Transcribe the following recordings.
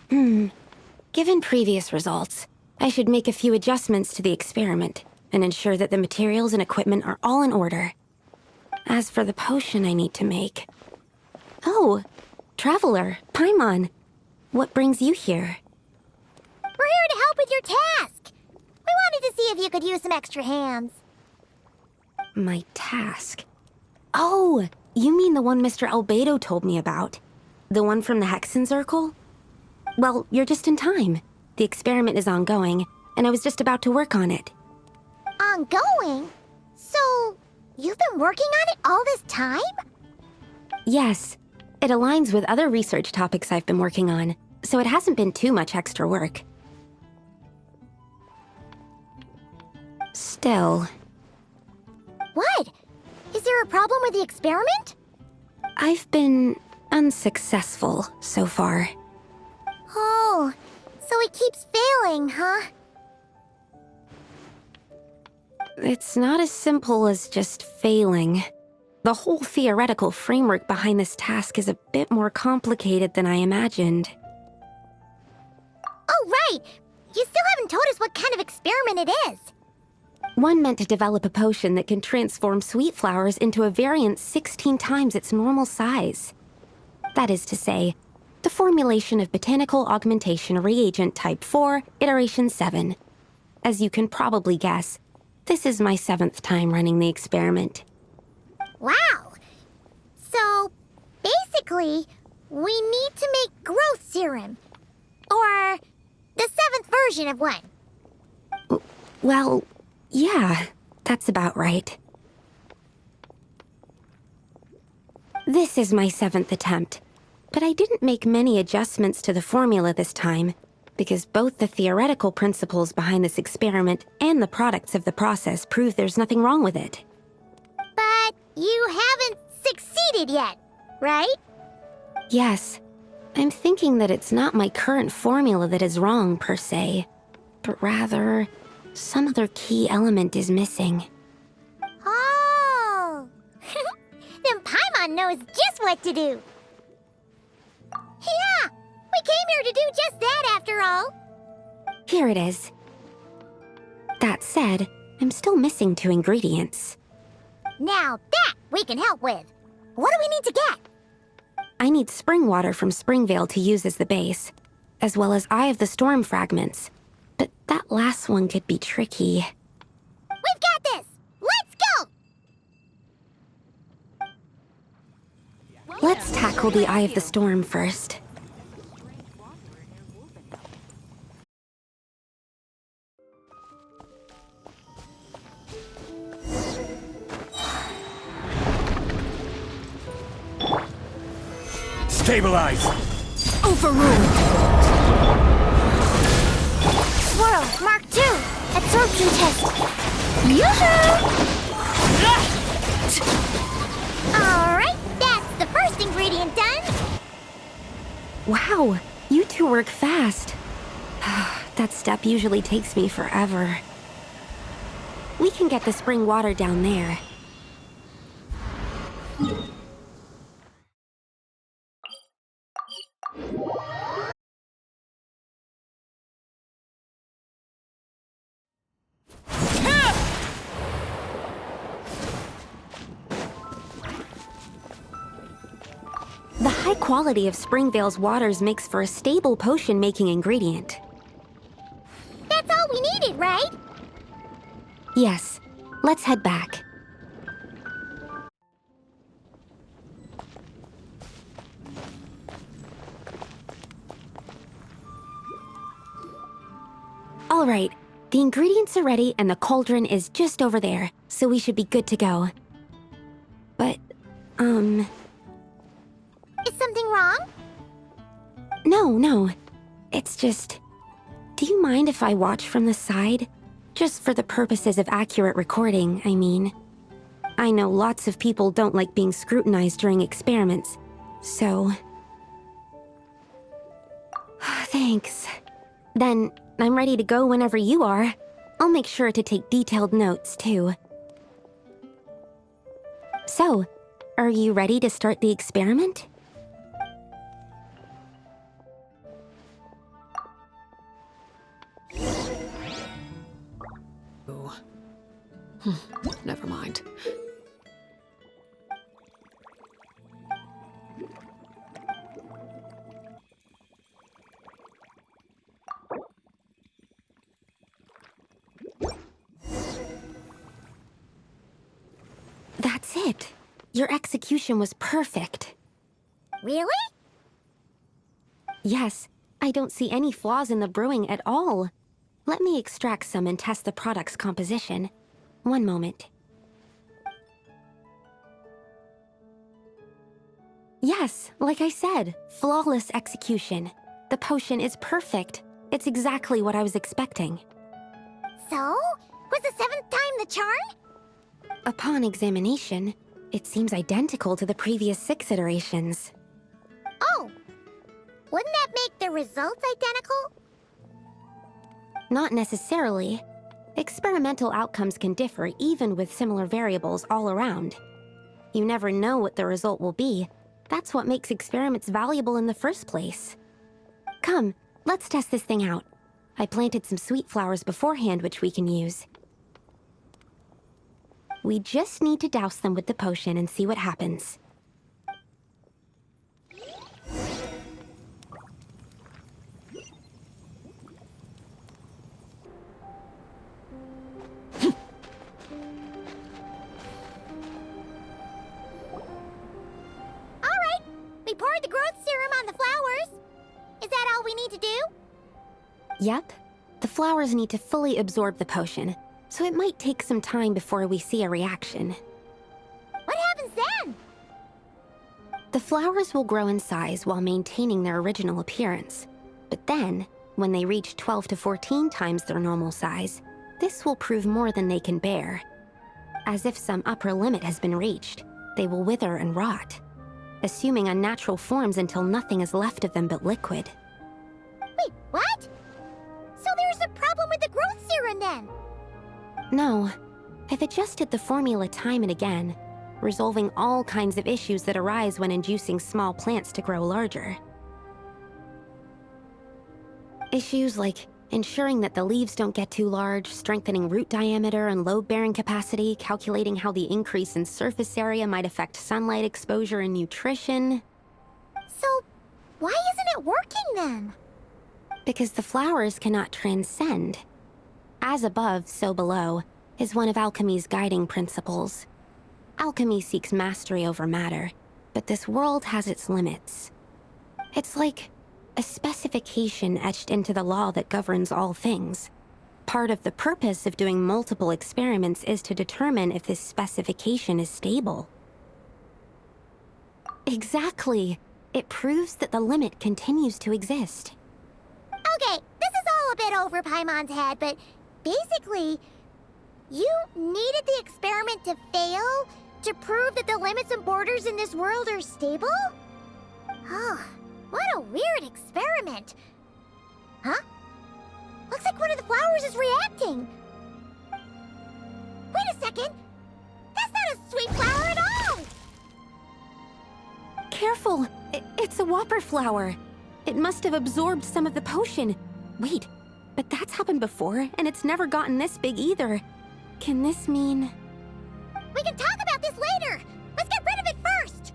Given previous results, I should make a few adjustments to the experiment and ensure that the materials and equipment are all in order. As for the potion I need to make... Oh, Traveler, Paimon. What brings you here? We're here to help with your task. We wanted to see if you could use some extra hands. My task? Oh, you mean the one Mr. Albedo told me about? The one from the Hexenzirkel? Well, you're just in time. The experiment is ongoing, and I was just about to work on it. Ongoing? So, you've been working on it all this time? Yes. It aligns with other research topics I've been working on, so it hasn't been too much extra work. Still... What? Is there a problem with the experiment? I've been unsuccessful so far. Oh, so it keeps failing, huh? It's not as simple as just failing. The whole theoretical framework behind this task is a bit more complicated than I imagined. Oh, right! You still haven't told us what kind of experiment it is. One meant to develop a potion that can transform sweet flowers into a variant 16 times its normal size. That is to say, the formulation of Botanical Augmentation Reagent Type 4, Iteration 7. As you can probably guess, this is my 7th time running the experiment. Wow! So, basically, we need to make growth serum. Or the 7th version of one. Well, yeah, that's about right. This is my 7th attempt, but I didn't make many adjustments to the formula this time, because both the theoretical principles behind this experiment and the products of the process prove there's nothing wrong with it. But you haven't succeeded yet, right? Yes. I'm thinking that it's not my current formula that is wrong, per se, but rather, some other key element is missing. Oh! Then Paimon knows just what to do. Yeah! We came here to do just that, after all. Here it is. That said, I'm still missing 2 ingredients. Now that we can help with. What do we need to get? I need spring water from Springvale to use as the base, as well as Eye of the Storm fragments. But that last one could be tricky. We've got this! Let's go! Let's tackle the Eye of the Storm first. Stabilize! Overruled! Swirl, Mark II! Absorption test! Yoo-hoo! Alright, that's the first ingredient done! Wow, you 2 work fast. That step usually takes me forever. We can get the spring water down there. The high quality of Springvale's waters makes for a stable potion-making ingredient. That's all we needed, right? Yes, let's head back. All right, the ingredients are ready and the cauldron is just over there, so we should be good to go. But, Is something wrong? No. It's just... Do you mind if I watch from the side? Just for the purposes of accurate recording, I mean. I know lots of people don't like being scrutinized during experiments, so... Thanks. Then, I'm ready to go whenever you are. I'll make sure to take detailed notes, too. So, are you ready to start the experiment? it. Your execution was perfect. Really? Yes, I don't see any flaws in the brewing at all. Let me extract some and test the product's composition. One moment. Yes, like I said, flawless execution. The potion is perfect. It's exactly what I was expecting. So? Was the 7th time the charm? Upon examination, it seems identical to the previous 6 iterations. Oh! Wouldn't that make the results identical? Not necessarily. Experimental outcomes can differ even with similar variables all around. You never know what the result will be. That's what makes experiments valuable in the first place. Come, let's test this thing out. I planted some sweet flowers beforehand which we can use. We just need to douse them with the potion and see what happens. Alright, we poured the growth serum on the flowers. Is that all we need to do? Yep. The flowers need to fully absorb the potion, so it might take some time before we see a reaction. What happens then? The flowers will grow in size while maintaining their original appearance. But then, when they reach 12 to 14 times their normal size, this will prove more than they can bear. As if some upper limit has been reached, they will wither and rot, assuming unnatural forms until nothing is left of them but liquid. Wait, what? So there's a problem with the growth serum then? No, I've adjusted the formula time and again, resolving all kinds of issues that arise when inducing small plants to grow larger. Issues like ensuring that the leaves don't get too large, strengthening root diameter and load-bearing capacity, calculating how the increase in surface area might affect sunlight exposure and nutrition. So, why isn't it working then? Because the flowers cannot transcend. As above, so below, is one of alchemy's guiding principles. Alchemy seeks mastery over matter, but this world has its limits. It's like a specification etched into the law that governs all things. Part of the purpose of doing multiple experiments is to determine if this specification is stable. Exactly. It proves that the limit continues to exist. Okay, this is all a bit over Paimon's head, but basically, you needed the experiment to fail to prove that the limits and borders in this world are stable? Oh, what a weird experiment. Huh? Looks like one of the flowers is reacting. Wait a second. That's not a sweet flower at all! Careful! It's a whopper flower. It must have absorbed some of the potion. Wait, but that's happened before, and it's never gotten this big either. Can this mean... We can talk about this later! Let's get rid of it first!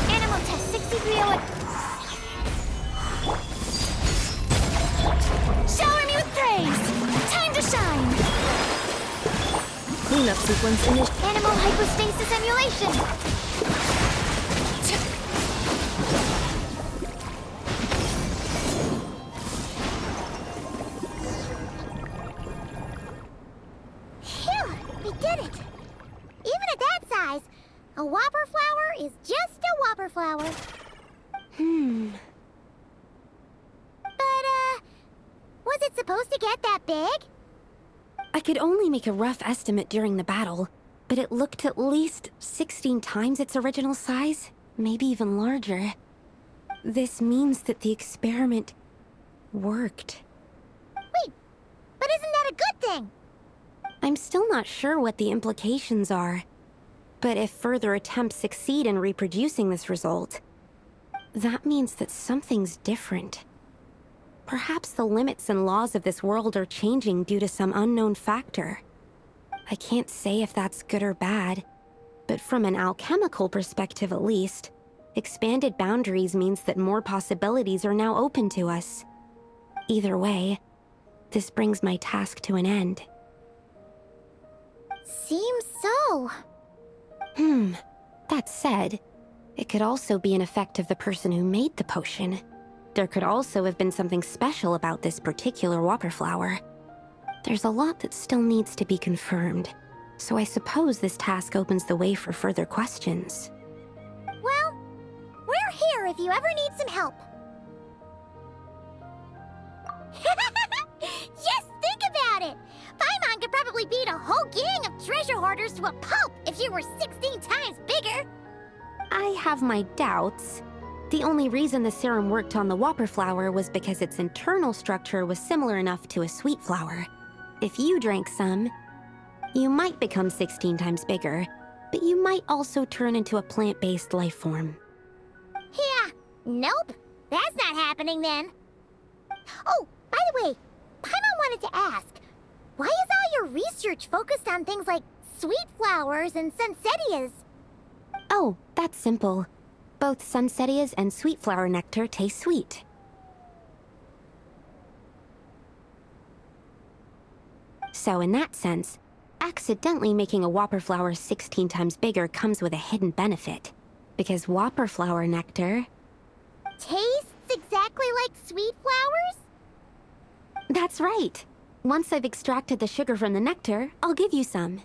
Animal test 6301. Shower me with praise! Time to shine! Cleanup sequence initiated. Animal hypostasis emulation! Phew! We did it! Even at that size, a whopper flower is just a whopper flower. But, was it supposed to get that big? I could only make a rough estimate during the battle, but it looked at least 16 times its original size, maybe even larger. This means that the experiment worked. Wait, but isn't that a good thing? I'm still not sure what the implications are, but if further attempts succeed in reproducing this result, that means that something's different. Perhaps the limits and laws of this world are changing due to some unknown factor. I can't say if that's good or bad, but from an alchemical perspective at least, Expanded boundaries means that more possibilities are now open to us. Either way, this brings my task to an end. Seems so. That said, it could also be an effect of the person who made the potion. There could also have been something special about this particular whopper flower. There's a lot that still needs to be confirmed, so I suppose this task opens the way for further questions. Well, we're here if you ever need some help. Just think about it! Paimon could probably beat a whole gang of treasure hoarders to a pulp if you were 16 times bigger! I have my doubts. The only reason the serum worked on the whopper flower was because its internal structure was similar enough to a sweet flower. If you drank some, you might become 16 times bigger, but you might also turn into a plant-based life form. Yeah, nope. That's not happening then. Oh, by the way, Paimon wanted to ask, why is all your research focused on things like sweet flowers and sunsettias? Oh, that's simple. Both sunsettias and sweet flower nectar taste sweet. So in that sense, accidentally making a whopper flower 16 times bigger comes with a hidden benefit. Because whopper flower nectar... Tastes exactly like sweet flowers? That's right! Once I've extracted the sugar from the nectar, I'll give you some.